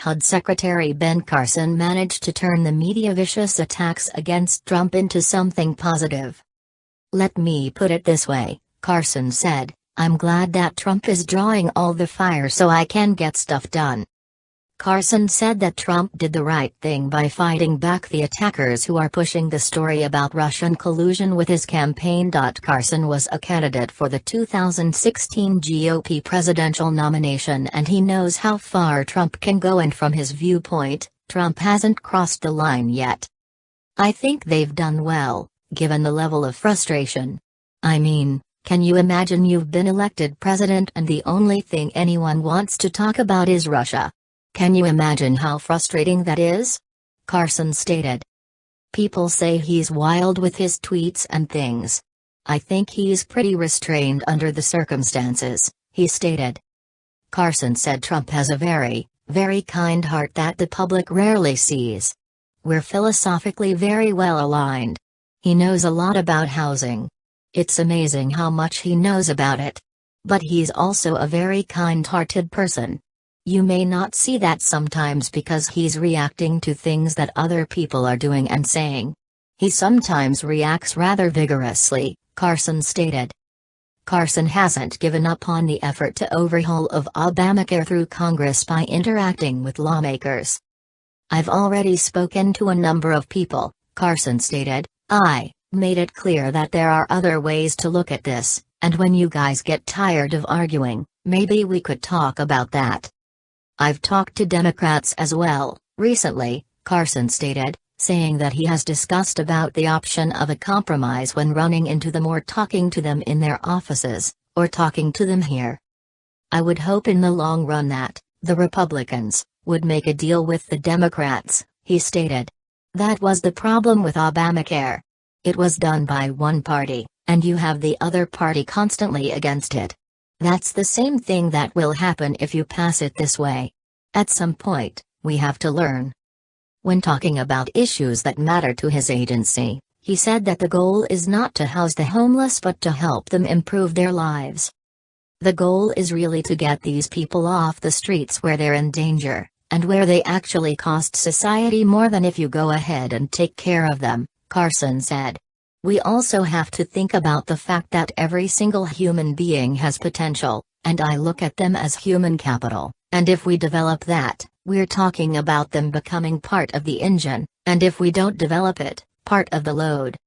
HUD Secretary Ben Carson managed to turn the media vicious attacks against Trump into something positive. "Let me put it this way," Carson said, "I'm glad that Trump is drawing all the fire so I can get stuff done." Carson said that Trump did the right thing by fighting back the attackers who are pushing the story about Russian collusion with his campaign. Carson was a candidate for the 2016 GOP presidential nomination and he knows how far Trump can go, and from his viewpoint, Trump hasn't crossed the line yet. "I think they've done well, given the level of frustration. I mean, can you imagine you've been elected president and the only thing anyone wants to talk about is Russia? Can you imagine how frustrating that is?" Carson stated. "People say he's wild with his tweets and things. I think he's pretty restrained under the circumstances," he stated. Carson said Trump has a very, very kind heart that the public rarely sees. "We're philosophically very well aligned. He knows a lot about housing. It's amazing how much he knows about it. But he's also a very kind-hearted person. You may not see that sometimes because he's reacting to things that other people are doing and saying. He sometimes reacts rather vigorously," Carson stated. Carson hasn't given up on the effort to overhaul of Obamacare through Congress by interacting with lawmakers. "I've already spoken to a number of people," Carson stated. "I made it clear that there are other ways to look at this, and when you guys get tired of arguing, maybe we could talk about that. I've talked to Democrats as well, recently," Carson stated, saying that he has discussed about the option of a compromise when running into them or talking to them in their offices, or talking to them here. "I would hope in the long run that the Republicans would make a deal with the Democrats," he stated. "That was the problem with Obamacare. It was done by one party, and you have the other party constantly against it. That's the same thing that will happen if you pass it this way. At some point, we have to learn." When talking about issues that matter to his agency, he said that the goal is not to house the homeless but to help them improve their lives. "The goal is really to get these people off the streets where they're in danger, and where they actually cost society more than if you go ahead and take care of them," Carson said. "We also have to think about the fact that every single human being has potential, and I look at them as human capital, and if we develop that, we're talking about them becoming part of the engine, and if we don't develop it, part of the load.